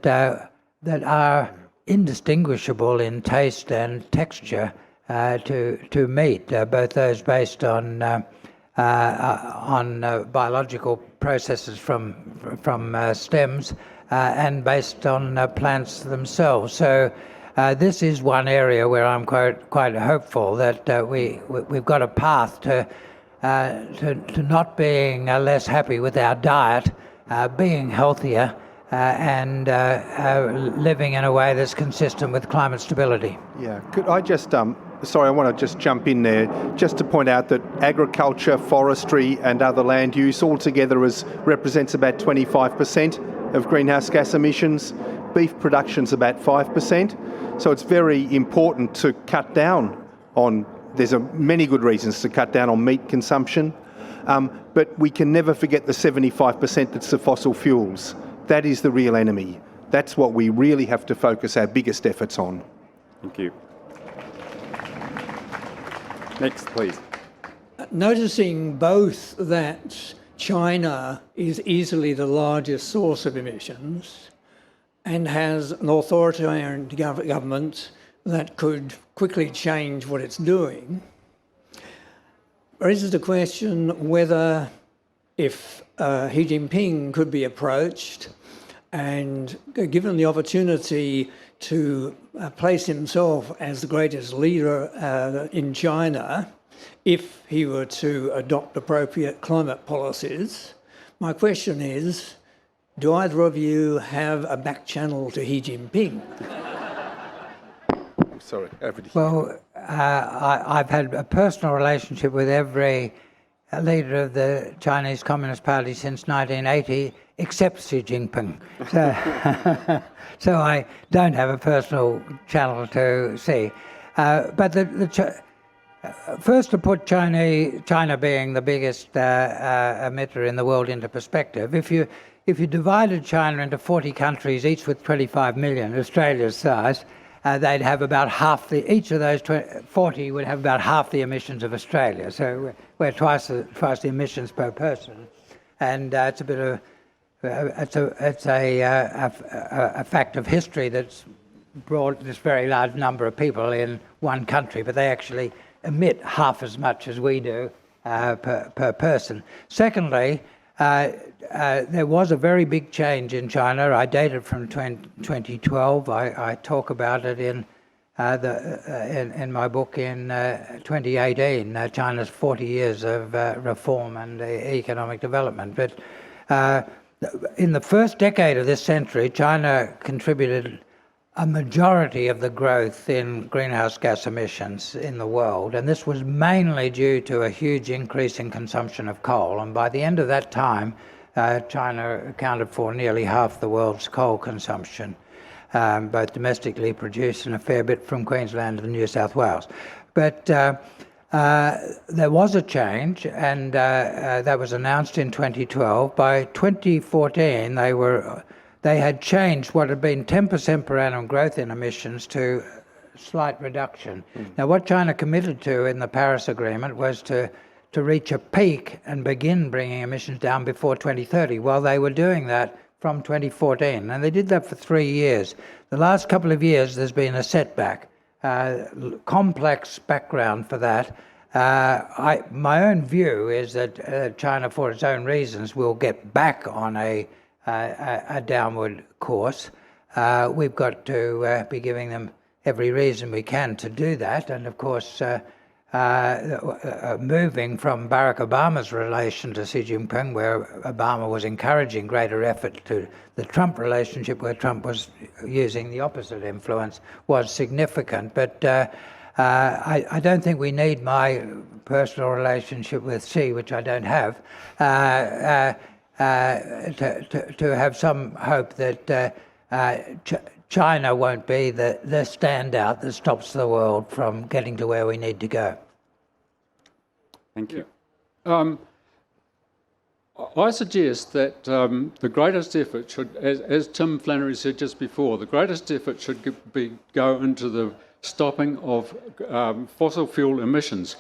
are indistinguishable in taste and texture to meat, both those based on biological processes from stems and based on plants themselves. So this is one area where I'm quite hopeful that we've got a path to not being less happy with our diet, being healthier, and living in a way that's consistent with climate stability. Yeah, could I just, sorry, I want to just jump in there, just to point out that agriculture, forestry and other land use altogether represents about 25% of greenhouse gas emissions. Beef production's about 5%. So it's very important to cut down on, there's many good reasons to cut down on meat consumption, but we can never forget the 75% that's the fossil fuels. That is the real enemy. That's what we really have to focus our biggest efforts on. Thank you. Next, please. Noticing both that China is easily the largest source of emissions and has an authoritarian government that could quickly change what it's doing, raises the question whether, if Xi Jinping could be approached and given the opportunity to place himself as the greatest leader in China, if he were to adopt appropriate climate policies, my question is, do either of you have a back channel to Xi Jinping? Sorry, over to you. Well, I've had a personal relationship with every leader of the Chinese Communist Party since 1980, except Xi Jinping. So I don't have a personal channel to see. But first, to put China being the biggest emitter in the world into perspective, if you divided China into 40 countries, each with 25 million, Australia's size, they'd have about half each of those 40 would have about half the emissions of Australia. So we're twice the emissions per person, and it's a bit of it's a fact of history that's brought this very large number of people in one country, but they actually emit half as much as we do per person. Secondly, there was a very big change in China. I date it from 2012. I talk about it in my book in 2018, China's 40 years of reform and economic development. But in the first decade of this century, China contributed a majority of the growth in greenhouse gas emissions in the world, and this was mainly due to a huge increase in consumption of coal. And by the end of that time, China accounted for nearly half the world's coal consumption, both domestically produced and a fair bit from Queensland and New South Wales. But there was a change, and that was announced in 2012. By 2014, they had changed what had been 10% per annum growth in emissions to slight reduction. Now, what China committed to in the Paris Agreement was to reach a peak and begin bringing emissions down before 2030. Well, they were doing that from 2014, and they did that for 3 years. The last couple of years, there's been a setback, complex background for that. My own view is that China, for its own reasons, will get back on a downward course. We've got to be giving them every reason we can to do that, and of course moving from Barack Obama's relation to Xi Jinping, where Obama was encouraging greater effort, to the Trump relationship, where Trump was using the opposite influence, was significant. But I don't think we need my personal relationship with Xi, which I don't have, to have some hope that China won't be the standout that stops the world from getting to where we need to go. Thank you. I suggest that the greatest effort should, as Tim Flannery said just before, the greatest effort should go into the stopping of fossil fuel emissions.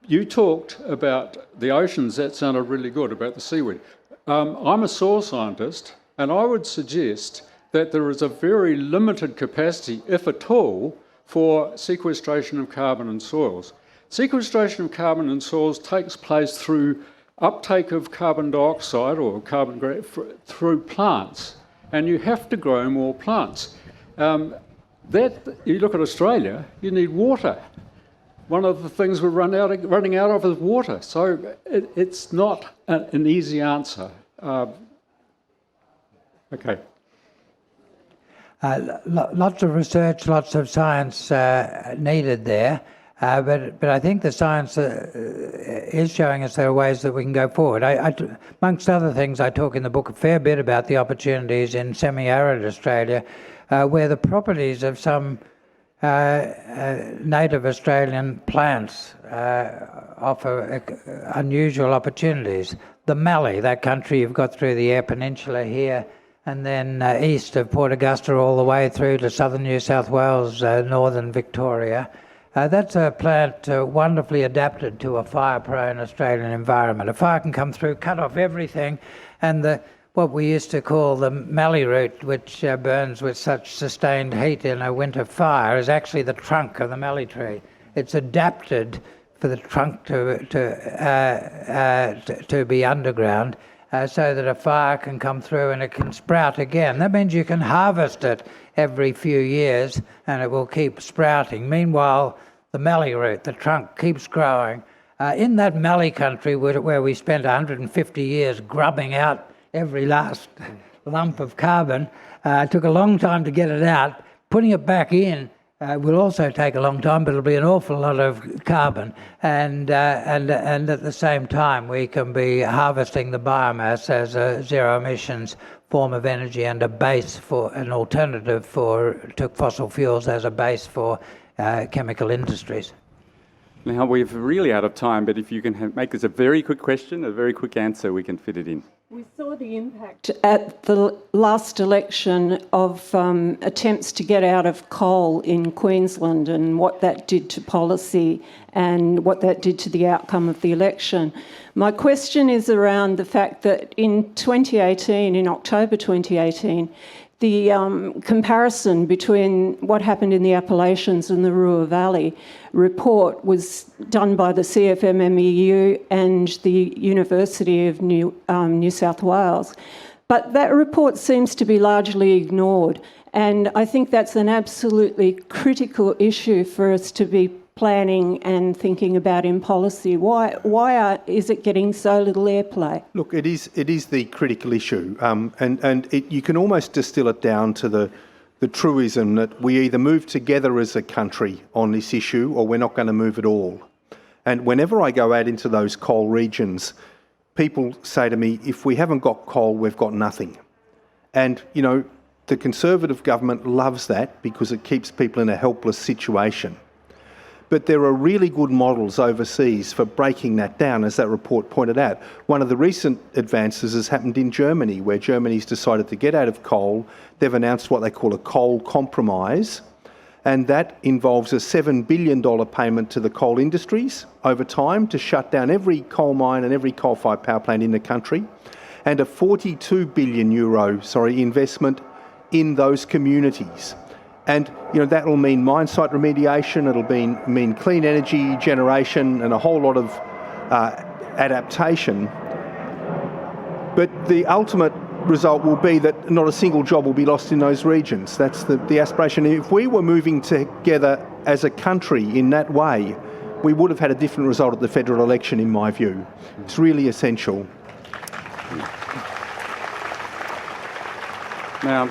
You talked about the oceans, that sounded really good, about the seaweed. I'm a soil scientist, and I would suggest that there is a very limited capacity, if at all, for sequestration of carbon in soils. Sequestration of carbon in soils takes place through uptake of carbon dioxide or carbon through plants, and you have to grow more plants. You look at Australia, you need water. One of the things we're running out of is water, so it's not an easy answer. Okay. Lots of research, lots of science needed there, but I think the science is showing us there are ways that we can go forward. Amongst other things, I talk in the book a fair bit about the opportunities in semi-arid Australia, where the properties of some native Australian plants offer unusual opportunities. The Mallee, that country you've got through the Eyre Peninsula here, and then east of Port Augusta all the way through to southern New South Wales, northern Victoria. That's a plant wonderfully adapted to a fire-prone Australian environment. A fire can come through, cut off everything, and what we used to call the mallee root, which burns with such sustained heat in a winter fire, is actually the trunk of the mallee tree. It's adapted for the trunk to be underground, so that a fire can come through and it can sprout again. That means you can harvest it every few years and it will keep sprouting. Meanwhile, the mallee root, the trunk, keeps growing. In that mallee country where we spent 150 years grubbing out every last lump of carbon, it took a long time to get it out. Putting it back in will also take a long time, but it'll be an awful lot of carbon. And at the same time, we can be harvesting the biomass as a zero emissions form of energy and a base for an alternative to fossil fuels as a base for chemical industries. Now, we're really out of time, but if you can make this a very quick question, a very quick answer, we can fit it in. We saw the impact at the last election of attempts to get out of coal in Queensland and what that did to policy and what that did to the outcome of the election. My question is around the fact that in October 2018, the comparison between what happened in the Appalachians and the Ruhr Valley report was done by the CFMMEU and the University of New South Wales. But that report seems to be largely ignored, and I think that's an absolutely critical issue for us to be planning and thinking about in policy. Why is it getting so little airplay? Look, it is the critical issue, and you can almost distill it down to the truism that we either move together as a country on this issue or we're not going to move at all. And whenever I go out into those coal regions, people say to me, if we haven't got coal, we've got nothing. And, you know, the Conservative government loves that because it keeps people in a helpless situation. But there are really good models overseas for breaking that down, as that report pointed out. One of the recent advances has happened in Germany, where Germany's decided to get out of coal. They've announced what they call a coal compromise, and that involves a $7 billion payment to the coal industries over time to shut down every coal mine and every coal-fired power plant in the country, and a €42 billion investment in those communities. And you know that will mean mine site remediation, it'll mean clean energy generation and a whole lot of adaptation. But the ultimate result will be that not a single job will be lost in those regions. That's the aspiration. If we were moving together as a country in that way, we would have had a different result at the federal election, in my view. It's really essential. Now,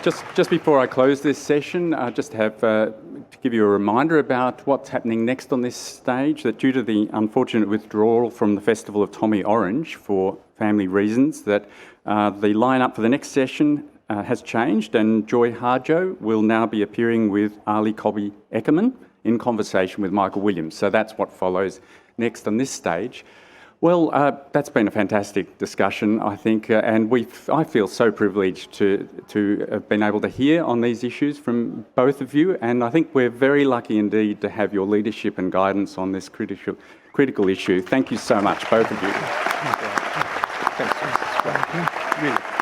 just before I close this session, I just have to give you a reminder about what's happening next on this stage, that due to the unfortunate withdrawal from the Festival of Tommy Orange for family reasons, that the lineup for the next session has changed, and Joy Harjo will now be appearing with Ali Cobby Eckermann in conversation with Michael Williams. So that's what follows next on this stage. Well, that's been a fantastic discussion, I think, and I feel so privileged to have been able to hear on these issues from both of you, and I think we're very lucky indeed to have your leadership and guidance on this critical issue. Thank you so much, both of you. Thanks. Really.